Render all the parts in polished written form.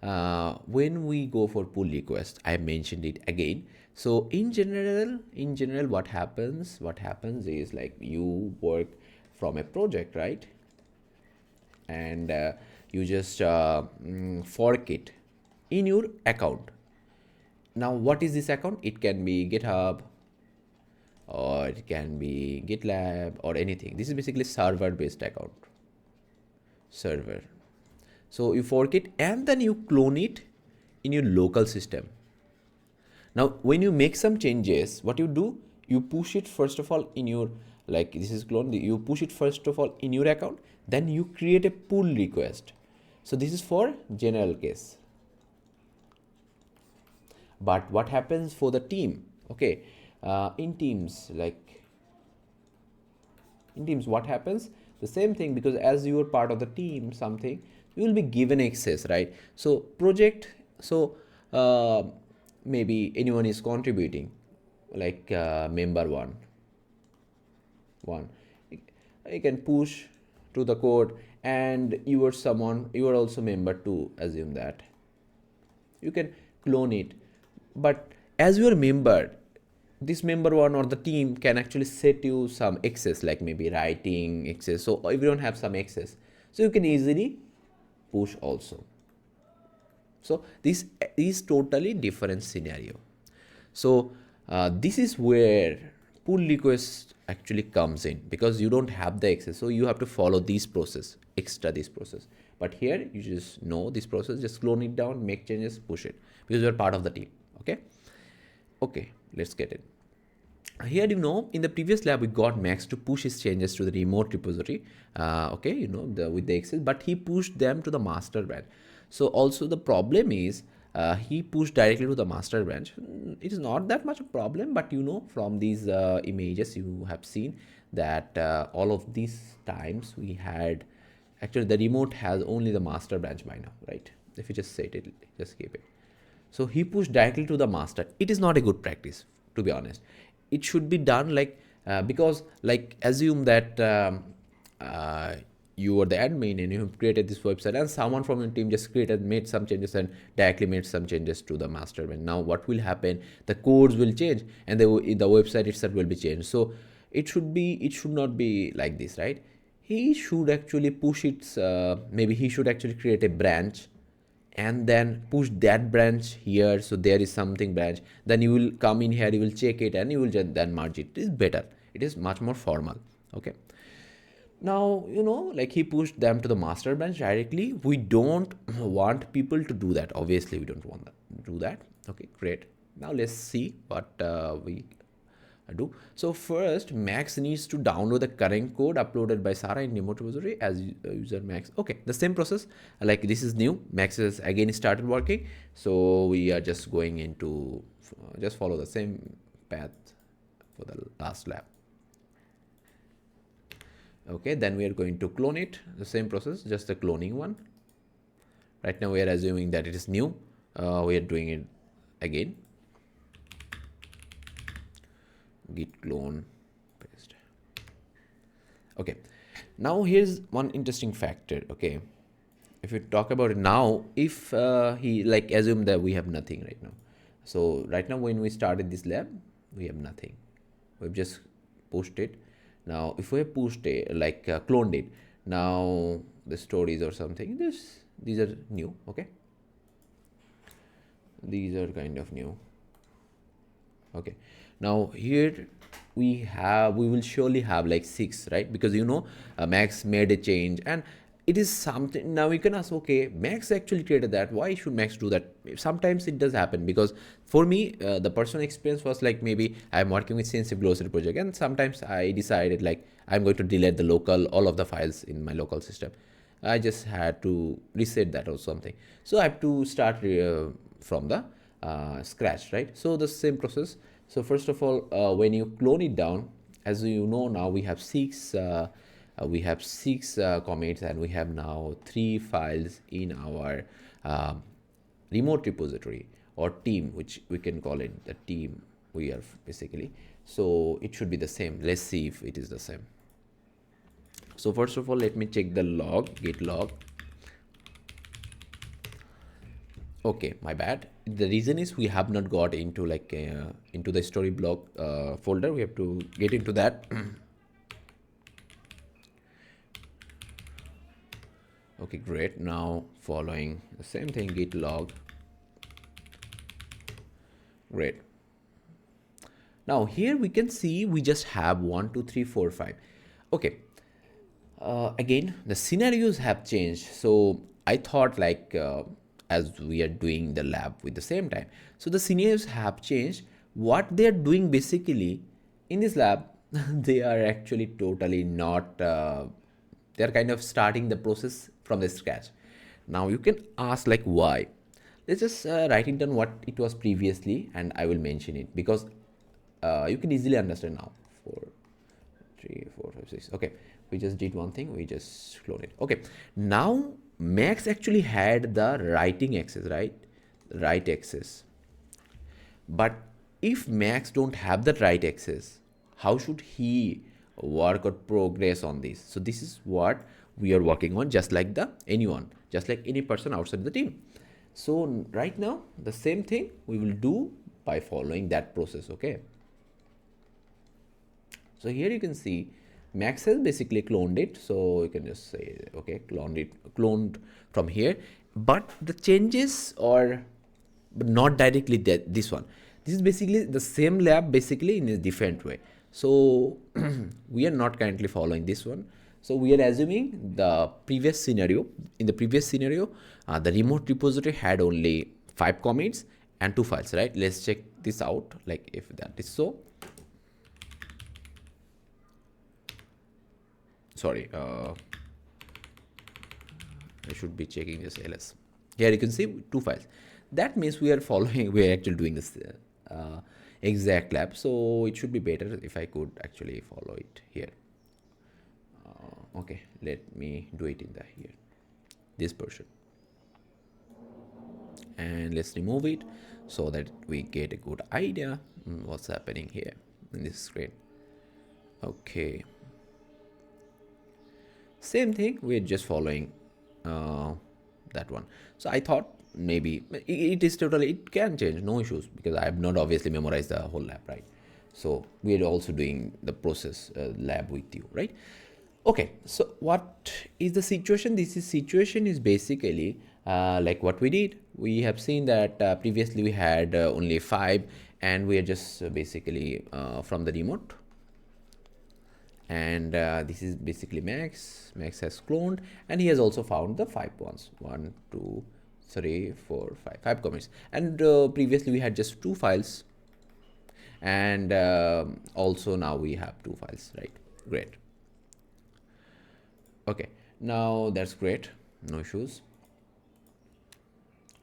when we go for pull request, I mentioned it again. So in general, what happens is like you work from a project, right? And you just fork it in your account. Now, what is this account? It can be GitHub, or it can be GitLab, or anything. This is basically server based account. Server. So you fork it and then you clone it in your local system. Now, when you make some changes, what you do, you push it first of all in your, like this is clone, you push it first of all in your account, then you create a pull request. So this is for general case. But what happens for the team? Okay, in teams, what happens? The same thing, because as you are part of the team, something, you will be given access, right? So project, so maybe anyone is contributing, like member one, you can push to the code, and you are also member two, assume that. You can clone it, but as you are member, this member one or the team can actually set you some access, like maybe writing access, so everyone have some access, so you can easily push also. So this is totally different scenario. So this is where pull request actually comes in, because you don't have the access, so you have to follow this process, this process. But here you just know this process, just clone it down, make changes, push it, because you're part of the team. Okay, let's get it. Here, in the previous lab, we got Max to push his changes to the remote repository, with the access, but he pushed them to the master branch. So also the problem is he pushed directly to the master branch. It is not that much a problem, but from these images you have seen that all of these times we had, actually the remote has only the master branch by now, right? If you just set it, just keep it. So he pushed directly to the master. It is not a good practice, to be honest. It should be done because assume that you are the admin and you have created this website, and someone from your team just made some changes and directly made some changes to the master branch. Now what will happen? The codes will change and the website itself will be changed. So it should not be like this, right? He should actually push it. Maybe he should actually create a branch and then push that branch here, so there is something branch, then you will come in here, you will check it, and you will just then merge it. It is better, it is much more formal. Okay, now he pushed them to the master branch directly. We don't want people to do that, obviously we don't want to do that. Okay, great. Now let's see what we do. So first, Max needs to download the current code uploaded by Sarah in remote repository as user Max. Okay, the same process, like this is new. Max has again started working, so we are just going into just follow the same path for the last lab. Okay, then we are going to clone it, the same process, just the cloning one. Right now we are assuming that it is new. We are doing it again. Git clone, paste. Okay, now here's one interesting factor. Okay, if we talk about it now, if he assume that we have nothing right now. So right now when we started this lab, we have nothing. We've just pushed it. Now if we have pushed it, cloned it, now the stories or something, these are new. Okay, these are kind of new. Okay, now here we will surely have like 6, right? Because Max made a change, and it is something. Now you can ask, okay, Max actually created that, why should Max do that? Sometimes it does happen, because for me the personal experience was like, maybe I'm working with sensitive glossary project, and sometimes I decided I'm going to delete all of the files in my local system. I just had to reset that or something, so I have to start from the scratch, right? So the same process. So first of all, when you clone it down, as you know, now we have 6 commits, and we have now 3 files in our remote repository or team, which we can call it the team we are basically. So it should be the same. Let's see if it is the same. So first of all, let me check the log, git log. Okay, my bad. The reason is we have not got into like into the story block folder. We have to get into that. Okay, great. Now following the same thing, git log. Great. Now here we can see we just have 1, 2, 3, 4, 5. Okay. Again, the scenarios have changed. So I thought like as we are doing the lab with the same time. So the scenarios have changed. What they are doing basically in this lab, they are actually totally not, they're kind of starting the process from the scratch. Now you can ask like why. Let's just write it down what it was previously and I will mention it because you can easily understand now. 4, 3, 4, 5, 6. Okay, we just did one thing. We just clone it. Okay, now Max actually had the writing access, right? Write access. But if Max don't have that write access, how should he work or progress on this? So this is what we are working on, just like the anyone, just like any person outside the team. So right now, the same thing we will do by following that process. Okay. So here you can see Max has basically cloned it. So you can just say, okay, cloned from here. But the changes are but not directly that this one. This is basically the same lab basically in a different way. So we are not currently following this one. So we are assuming the previous scenario. In the previous scenario, the remote repository had only 5 commits and 2 files, right? Let's check this out. Like if that is so. Sorry, I should be checking this ls. Here you can see 2 files. That means we are following, we are actually doing this exact lab. So it should be better if I could actually follow it here. Okay, let me do it in the here, this portion. And let's remove it so that we get a good idea what's happening here in this screen. Okay. Same thing, we're just following that one. So I thought maybe it is totally, it can change, no issues, because I have not obviously memorized the whole lab, right? So we are also doing the process lab with you, right? Okay, so what is the situation? This is situation is basically like what we did. We have seen that previously we had only 5 and we are just basically from the remote. And this is basically Max. Max has cloned and he has also found the 5 ones. 1, 2, 3, 4, 5. 5 commits. And previously we had just 2 files. And also now we have 2 files, right? Great. Okay, now that's great. No issues.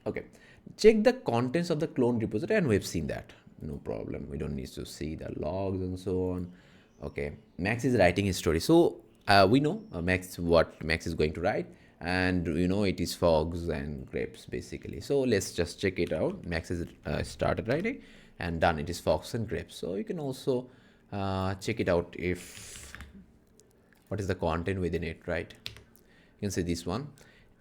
Okay, check the contents of the clone repository and we've seen that. No problem. We don't need to see the logs and so on. Okay, Max is writing his story. So we know what Max is going to write, and you know it is fogs and grapes basically. So let's just check it out. Max has started writing and done. It is fogs and grapes. So you can also check it out if what is the content within it, right? You can see this one.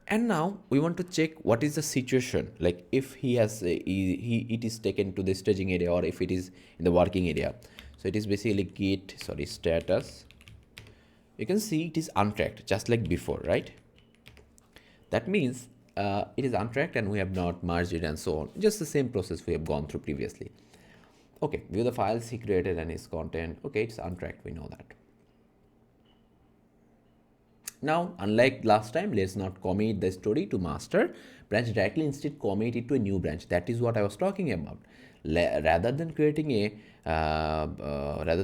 And now we want to check what is the situation, like if he has it is taken to the staging area or if it is in the working area. So it is basically git status. You can see it is untracked just like before, right? That means it is untracked and we have not merged it and so on. Just the same process we have gone through previously. Okay, view the files he created and his content. Okay, it's untracked, we know that. Now, unlike last time, let's not commit the story to master branch directly. Instead, commit it to a new branch. That is what I was talking about. Rather than creating or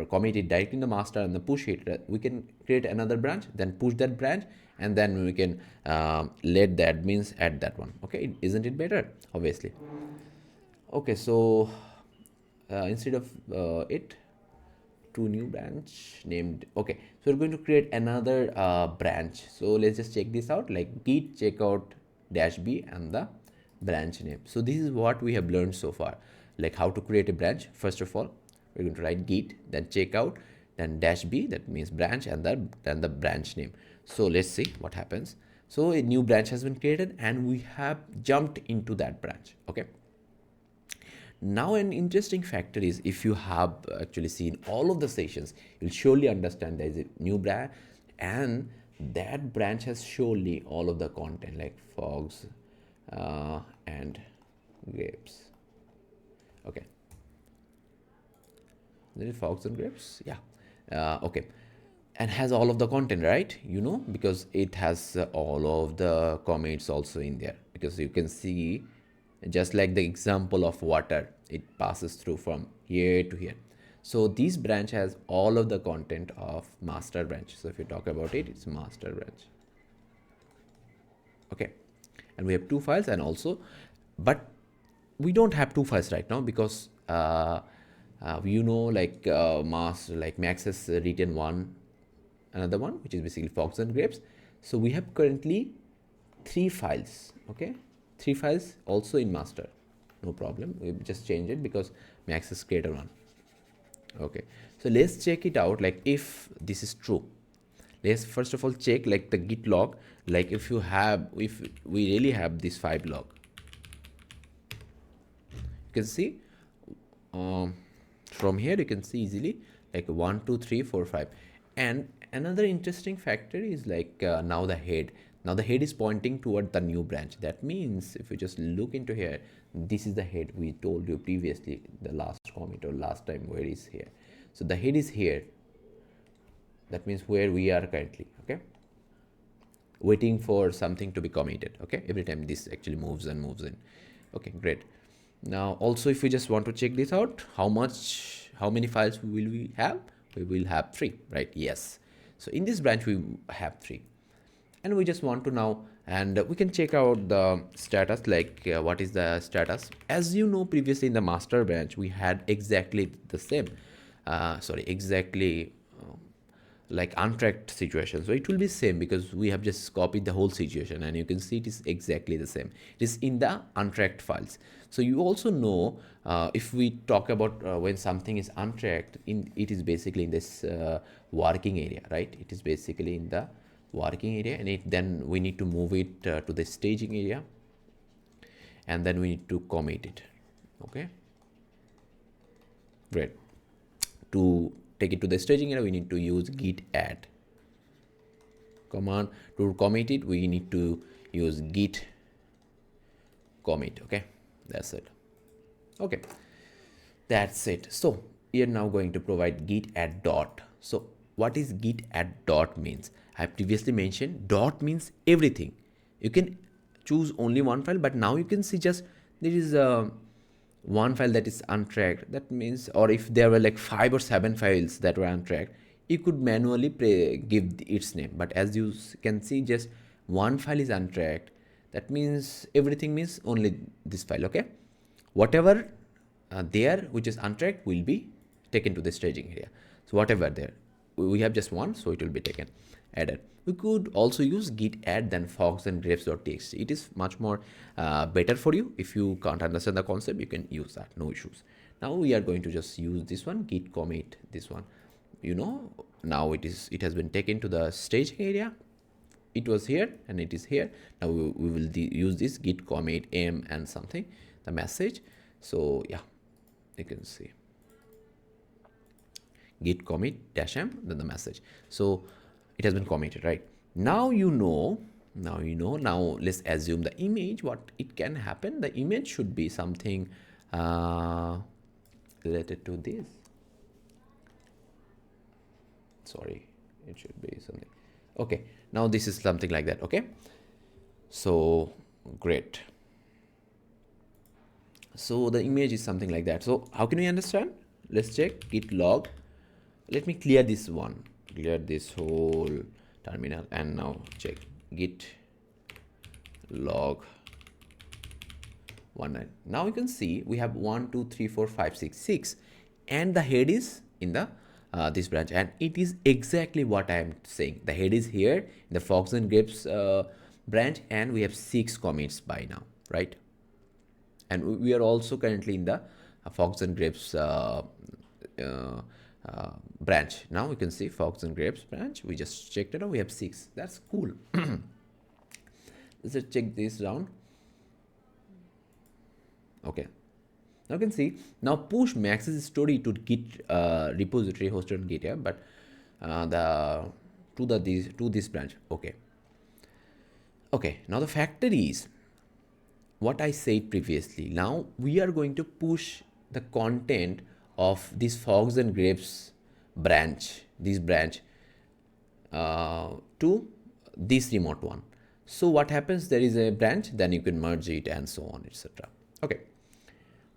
commit it directly in the master and then push it, we can create another branch, then push that branch, and then we can let the admins add that one. Okay, isn't it better? Obviously. Okay, so instead of it, to new branch named, okay, so we're going to create another branch. So let's just check this out, like git checkout -b and the branch name. So this is what we have learned so far, like how to create a branch. First of all, we're going to write git, then checkout, then -b, that means branch, and then the branch name. So let's see what happens. So a new branch has been created and we have jumped into that branch. Okay. Now an interesting factor is, if you have actually seen all of the sessions, you'll surely understand there is a new branch, and that branch has surely all of the content like fogs and grapes. Okay. There is fogs and grapes. Yeah. Okay. And has all of the content, right? You know, because it has all of the comments also in there, because you can see, just like the example of water, it passes through from here to here. So this branch has all of the content of master branch. So if you talk about it, it's master branch. Okay. And we have two files, and also, but we don't have two files right now, because like Max has written another one, which is basically fox and grapes. So we have currently 3 files. Okay, 3 files also in master. No problem, we just change it because Max has created one. Okay, so let's check it out, like if this is true. Let's first of all check like the git log, like if we really have this 5 log. You can see from here you can see easily like 1 2 3 4 5. And another interesting factor is like now the head is pointing toward the new branch. That means if you just look into here, this is the head we told you previously, the last commit or last time, where is here. So the head is here. That means where we are currently. Okay, waiting for something to be committed. Okay, every time this actually moves and moves in. Okay, great. Now also, if we just want to check this out, how many files will we have? We will have 3, right? Yes. So in this branch we have 3, and we just want to now, and we can check out the status, like what is the status. As you know, previously in the master branch we had exactly the same like untracked situation. So it will be same, because we have just copied the whole situation, and you can see it is exactly the same. It is in the untracked files. So you also know, if we talk about when something is untracked, it is basically in this working area, right? It is basically in the working area, and then we need to move it to the staging area, and then we need to commit it. Okay, great. To take it to the staging area, we need to use git add command. To commit it, we need to use git commit. Okay, that's it. Okay, that's it. So we are now going to provide git add dot. So what is git add dot means? I have previously mentioned dot means everything. You can choose only one file, but now you can see just there is one file that is untracked. That means, or if there were like 5 or 7 files that were untracked, you could manually give its name. But as you can see, just one file is untracked. That means everything means only this file. Okay, whatever there which is untracked will be taken to the staging area. So whatever there, we have just one, so it will be taken, added. We could also use git add than fox and grapes.txt. It is much more better for you. If you can't understand the concept, you can use that, no issues. Now we are going to just use this one, git commit, this one. You know, now it has been taken to the staging area. It was here and it is here. Now we will use this git commit m and something, the message. So yeah, you can see git commit dash m, then the message. So it has been committed, right? Now let's assume the image, what it can happen. The image should be something related to this. Sorry, it should be something. Okay, now this is something like that. Okay, so great. So the image is something like that. So how can we understand? Let's check git log. Let me clear this one, clear this whole terminal, and now check git log 19. Now you can see we have 1 2 3 4 5 6 6, and the head is in the this branch, and it is exactly what I am saying. The head is here in the fox and grapes branch, and we have 6 commits by now, right? And we are also currently in the fox and grapes branch. Now we can see fox and grapes branch. We just checked it out. We have 6. That's cool. let's check this down. Okay, now you can see, now push Max's story to Git repository hosted on GitHub, but to this branch. Okay, now the factor is what I said previously. Now we are going to push the content of this Fogs and Grapes branch, to this remote one. So what happens, there is a branch, then you can merge it and so on, etc. Okay,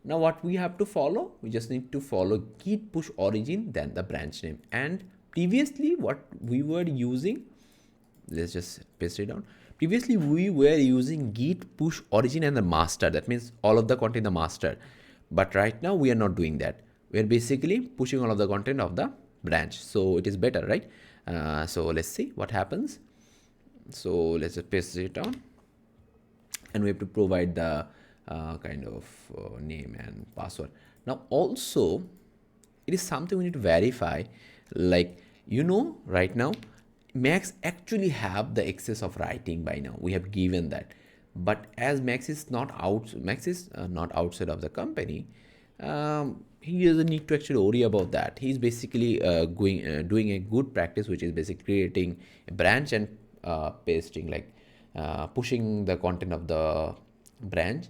now what we have to follow, we just need to follow git push origin, then the branch name. And previously what we were using, let's just paste it down. Previously we were using git push origin and the master, that means all of the content in the master. But right now we are not doing that. We are basically pushing all of the content of the branch, so it is better, right? So let's see what happens. So let's just paste it down, and we have to provide the kind of name and password. Now also it is something we need to verify, like, right now Max actually have the access of writing by now. We have given that, but as Max is not outside of the company, he doesn't need to actually worry about that. He's basically doing a good practice, which is basically creating a branch and pasting, like pushing the content of the branch.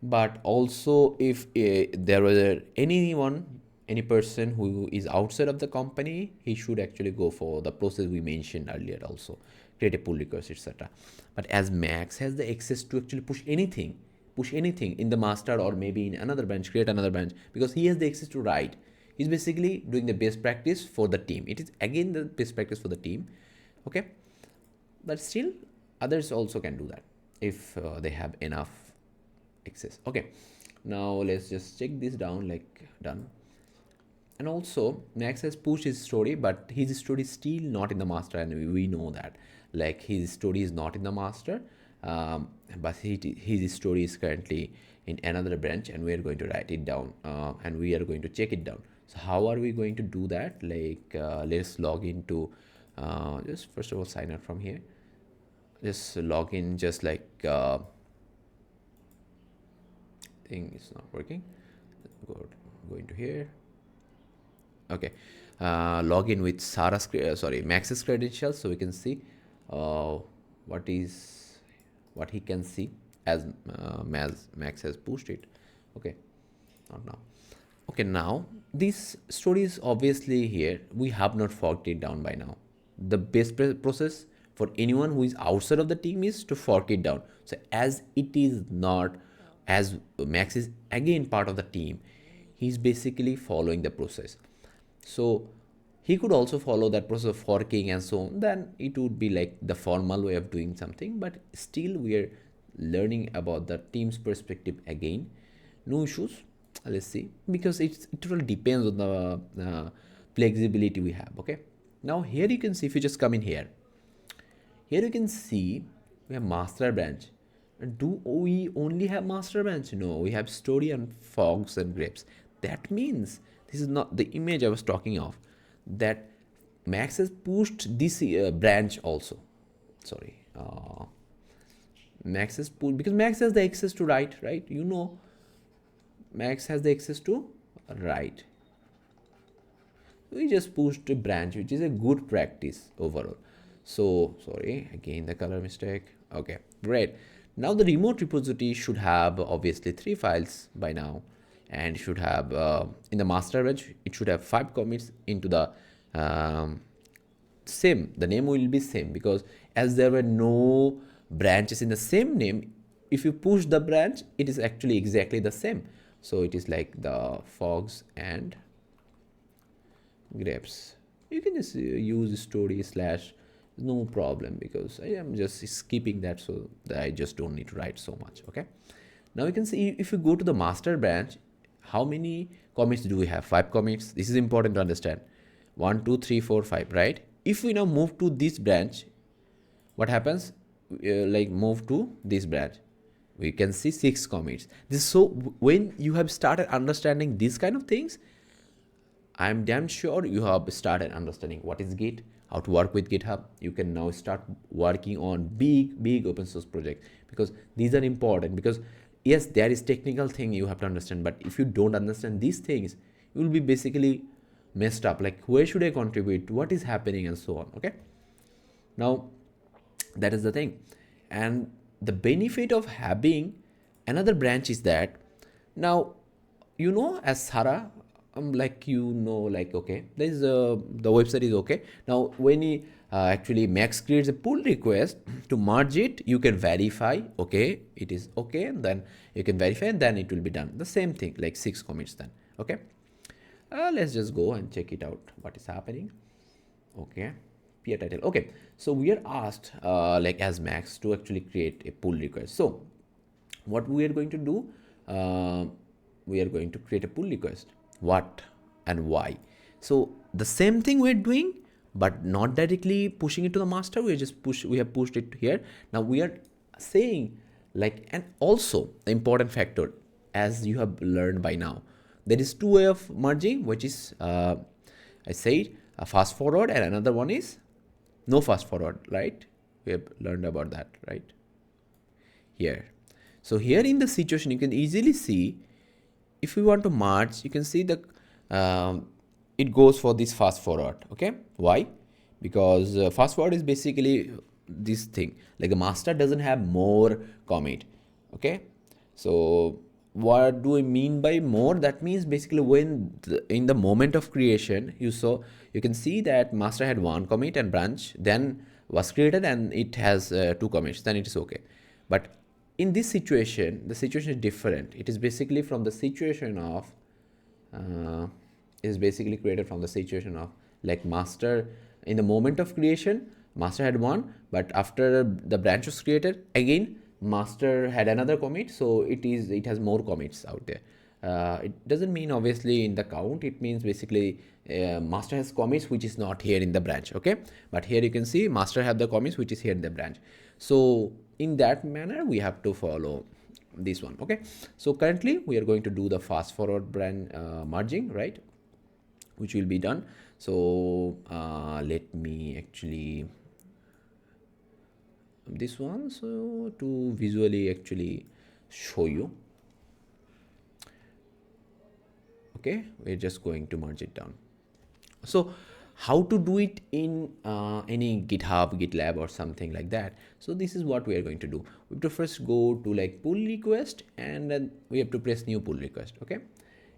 But also if there was any person who is outside of the company, he should actually go for the process we mentioned earlier, also create a pull request, etc. But as Max has the access to actually push anything in the master, or maybe in another branch, create another branch, because he has the access to write. He's basically doing the best practice for the team. It is again the best practice for the team. Okay, but still others also can do that if they have enough access. Okay, now let's just check this down, like done. And also Max has pushed his story, but his story is still not in the master, and we know that, like, his story is not in the master, but his story is currently in another branch, and we are going to write it down, and we are going to check it down. So how are we going to do that? Like, let's log into just first of all sign up from here. Just log in, just like thing is not working. Go into here. Okay, log in with Max's credentials, so we can see what he can see as Max has pushed it. Okay, not now. Okay, now this story is obviously here. We have not forked it down by now. The best process for anyone who is outside of the team is to fork it down. So as it is not, as Max is again part of the team, he's basically following the process. So he could also follow that process of forking and so on. Then it would be like the formal way of doing something, but still we are learning about the team's perspective again. No issues. Let's see, because it really depends on the flexibility we have. Okay, now here you can see, if you just come in here you can see we have master branch. Do we only have master branch? No, we have story and Fogs and Grapes. That means this is not the image I was talking of, that Max has pushed this branch also. Sorry, Max has pushed, because Max has the access to write, right? Max has the access to write. We just pushed a branch, which is a good practice overall. So sorry, again the color mistake. Okay, great. Now the remote repository should have obviously 3 files by now, and should have in the master branch it should have 5 commits into the same. The name will be same, because as there were no branches in the same name, if you push the branch, it is actually exactly the same. So it is like the Fogs and Grapes. You can just use story slash, no problem, because I am just skipping that, so that I just don't need to write so much. Okay, now you can see, if you go to the master branch, how many commits do we have? 5 commits. This is important to understand. 1 2 3 4 5, right? If we now move to this branch, what happens? Like, move to this branch, we can see 6 commits. So when you have started understanding these kind of things, I'm damn sure you have started understanding what is Git, how to work with GitHub. You can now start working on big open source projects, because these are important. Because yes, there is technical thing you have to understand, but if you don't understand these things, you will be basically messed up. Like, where should I contribute, what is happening, and so on. Okay, now that is the thing. And the benefit of having another branch is that now, you know, as Sarah, like, you know, like, okay, there is the website is okay. Now when he actually Max creates a pull request to merge it, you can verify, okay, it is okay, and then you can verify, and then it will be done. The same thing, like 6 commits then. Okay, let's just go and check it out, what is happening. Okay, peer title. Okay, so we are asked like as Max to actually create a pull request. So what we are going to do, we are going to create a pull request. What and why? So the same thing we're doing, but not directly pushing it to the master. We have pushed it here. Now we are saying, like, and also the important factor, as you have learned by now, there is 2 ways of merging, which is I said a fast forward, and another one is no fast forward, right? We have learned about that, right? Here. So here in the situation, you can easily see, if we want to merge, you can see the it goes for this fast forward. Okay, why? Because fast forward is basically this thing, like the master doesn't have more commit. Okay, so what do I mean by more? That means basically when in the moment of creation, you can see that master had 1 commit and branch then was created and it has 2 commits, then it is okay. But in this situation, the situation is different. It is basically from the situation of is basically created from the situation of, like, master in the moment of creation, master had 1, but after the branch was created, again master had another commit, so it has more commits out there. It doesn't mean obviously in the count, it means basically master has commits which is not here in the branch. Okay, but here you can see master have the commits which is here in the branch. So in that manner we have to follow this one. Okay, so currently we are going to do the fast forward branch merging, right, which will be done. So let me actually this one, so to visually actually show you. Okay, we're just going to merge it down. So how to do it in any GitHub, GitLab or something like that? So this is what we are going to do. We have to first go to like pull request, and then we have to press new pull request. Okay,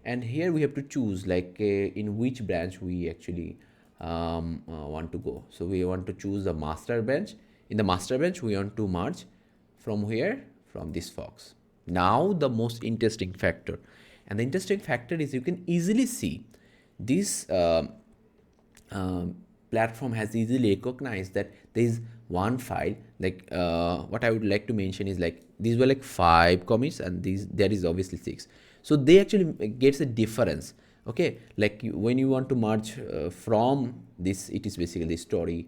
and here we have to choose like in which branch we actually want to go. So we want to choose the master branch. In the master branch, we want to merge from here, from this Fox. Now the most interesting factor, and the interesting factor is you can easily see this platform has easily recognized that there is one file. Like what I would like to mention is, like, these were like 5 commits and there is obviously 6. So they actually gets a difference. Okay, like when you want to merge from this, it is basically story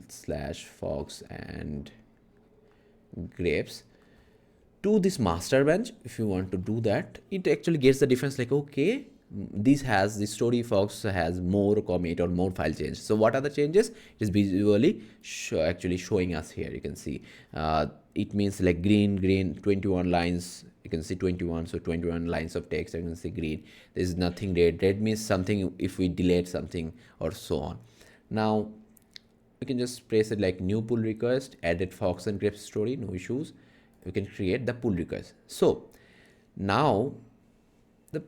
slash Fox and grapes to this master branch. If you want to do that, it actually gets the difference, like, okay, this story Fox has more commit or more file change. So what are the changes? It is visually actually showing us here. You can see it means like green 21 lines. You can see 21, so 21 lines of text. You can see green, there is nothing. Red means something if we delete something or so on. Now we can just press it like new pull request, added Fox and grapes story, no issues. We can create the pull request. So now the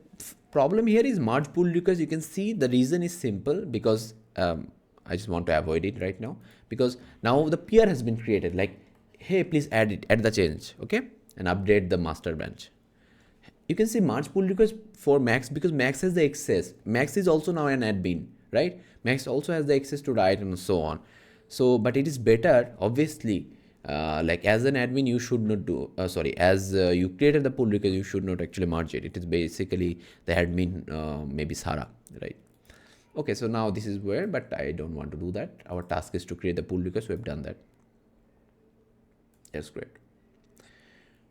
problem here is merge pull request. You can see the reason is simple, because I just want to avoid it right now, because now the peer has been created, like, hey, please add the change. Okay, and update the master branch. You can see merge pull request for Max, because Max has the access. Max is also now an admin, right? Max also has the access to write and so on. So but it is better, obviously, like as an admin you should not do as you created the pull request, you should not actually merge it. It is basically the admin, maybe Sarah, right? Okay, so now this is where, but I don't want to do that. Our task is to create the pull request. We have done that. That's great.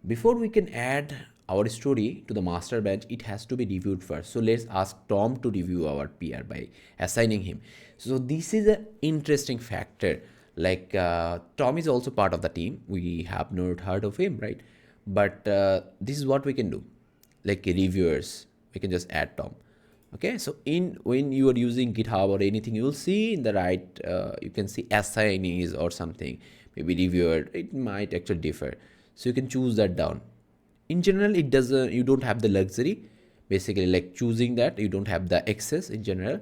Before we can add our story to the master branch, it has to be reviewed first. So let's ask Tom to review our PR by assigning him. So this is an interesting factor. Like Tom is also part of the team. We have not heard of him, right? But this is what we can do. Like reviewers, we can just add Tom. Okay, so when you are using GitHub or anything, you will see in the right, you can see assignees or something, maybe reviewer. It might actually differ, so you can choose that down. In general, it doesn't, you don't have the luxury, basically, like choosing that, you don't have the access in general.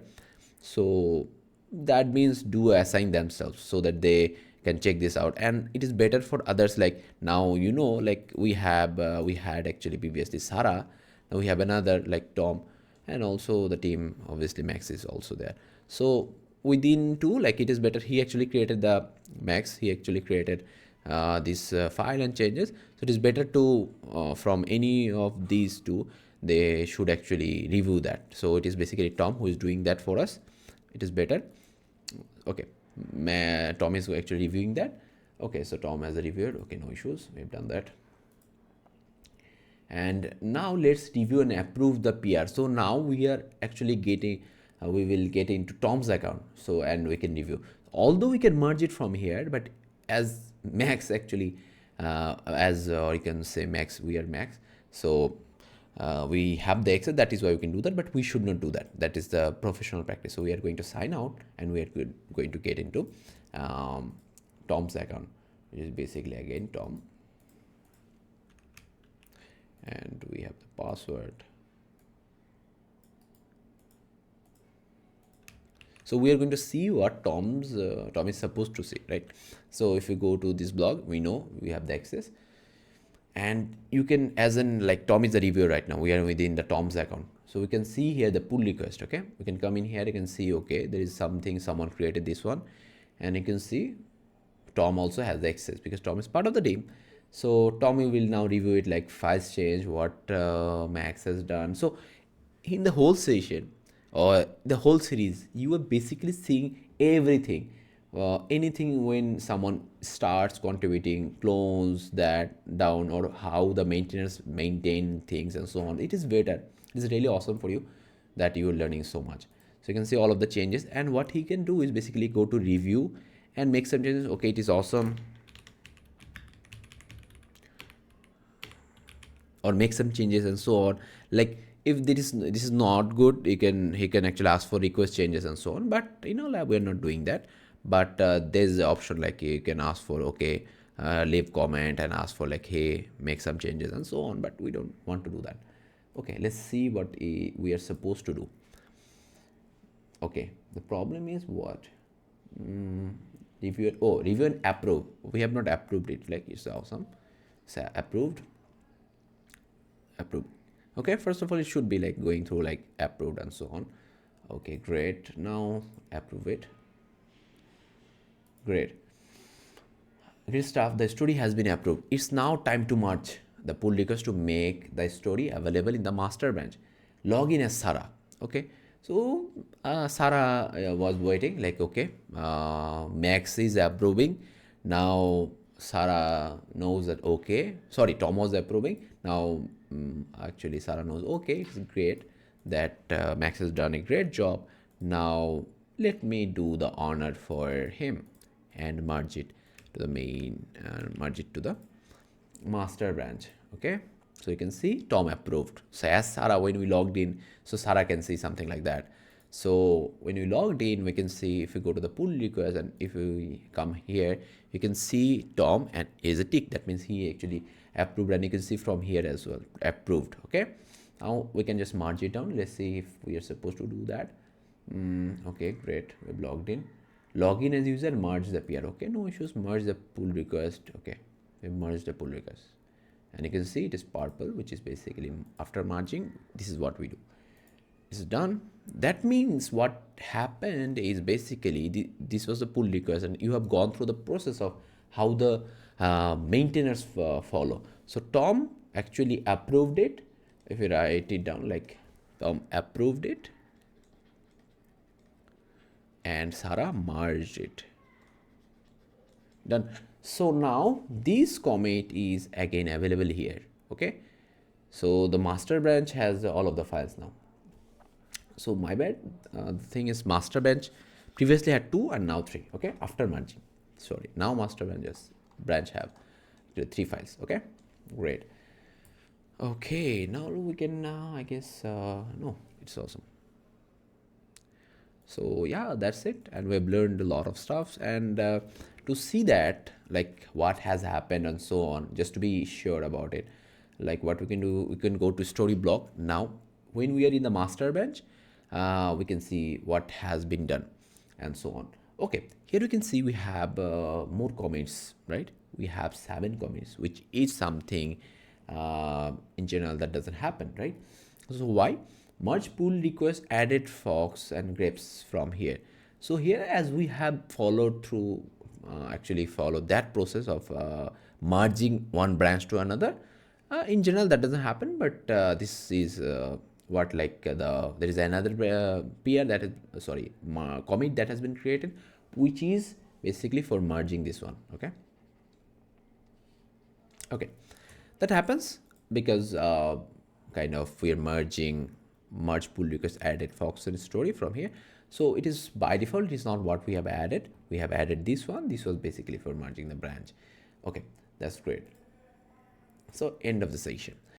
So that means do assign themselves so that they can check this out, and it is better for others. Like now, like we had actually previously Sarah, now we have another like Tom, and also the team, obviously Max is also there. So within two, like it is better, he actually created the Max, he actually created this file and changes. So it is better to from any of these two, they should actually review that. So it is basically Tom who is doing that for us. It is better. Okay, Tom is actually reviewing that. Okay, so Tom has a reviewed. Okay, no issues, we've done that. And now let's review and approve the PR. So now we are actually getting, we will get into Tom's account. So, and we can review, although we can merge it from here, but as Max actually, or you can say Max, we are Max. So we have the access, that is why we can do that, but we should not do that. That is the professional practice. So we are going to sign out, and we are going to get into Tom's account, which is basically again Tom. And we have the password. So we are going to see what Tom is supposed to see, right? So if you go to this blog, we know we have the access, and you can, as in like Tom is the reviewer right now, we are within the Tom's account. So we can see here the pull request. Okay, we can come in here, you can see, okay, there is something, someone created this one, and you can see Tom also has the access because Tom is part of the team. So Tommy will now review it, like files change, what Max has done. So in the whole session or the whole series, you are basically seeing everything. Anything when someone starts contributing, clones that down, or how the maintainers maintain things and so on. It is better. It is really awesome for you that you are learning so much. So you can see all of the changes, and what he can do is basically go to review and make some changes. Okay, it is awesome. Or make some changes and so on. Like if this is not good, he can actually ask for request changes and so on. But like we're not doing that. But there's the option, like you can ask for, okay, leave comment and ask for like, hey, make some changes and so on. But we don't want to do that. Okay, let's see what we are supposed to do. Okay, the problem is what? Review and approve. We have not approved it. Like it's awesome. So approved. Okay, first of all, it should be like going through like approved and so on. Okay, great. Now approve it. Great stuff. The story has been approved. It's now time to merge the pull request to make the story available in the master branch. Log in as Sarah. Okay, so Sarah was waiting, like, okay, Max is approving. Now Sarah knows that, okay, sorry, Tom was approving. Now actually Sarah knows, okay, it's great that Max has done a great job. Now let me do the honor for him and merge it to the main, merge it to the master branch. Okay, so you can see Tom approved. So as Sarah, when we logged in, so Sarah can see something like that. So when we logged in, we can see, if we go to the pull request and if we come here, you can see Tom and is a tick. That means he actually approved, and you can see from here as well, approved. Okay, now we can just merge it down. Let's see if we are supposed to do that. Okay, great, we've logged in. Login as user, merge the PR. Okay, no issues, merge the pull request. Okay, we merged the pull request, and you can see it is purple, which is basically after merging, this is what we do. It's done. That means what happened is basically this was the pull request, and you have gone through the process of how the maintainers follow. So Tom actually approved it. If you write it down, like Tom approved it, and Sarah merged it. Done. So now this commit is again available here. Okay, So the master branch has all of the files now. So my bad. The thing is, master branch previously had 2 and now 3. Okay, after merging. Sorry, now master branch have 3 files. Okay, great. Okay, now we can I guess no, it's awesome. So yeah, that's it, and we've learned a lot of stuff. And to see that, like what has happened and so on, just to be sure about it, like what we can do, we can go to story block. Now when we are in the master bench, we can see what has been done and so on. Okay, here you can see we have more comments, right? We have 7 comments, which is something in general that doesn't happen, right? So why? Merge pull request added fox and grapes from here. So here, as we have followed through, actually followed that process of merging one branch to another. In general, that doesn't happen, but this is what like there is another peer that is commit that has been created, which is basically for merging this one. Okay, that happens because kind of we're merging merge pull request added fox and story from here. So it is by default, it is not what we have added. We have added this one. This was basically for merging the branch. Okay, that's great. So end of the session.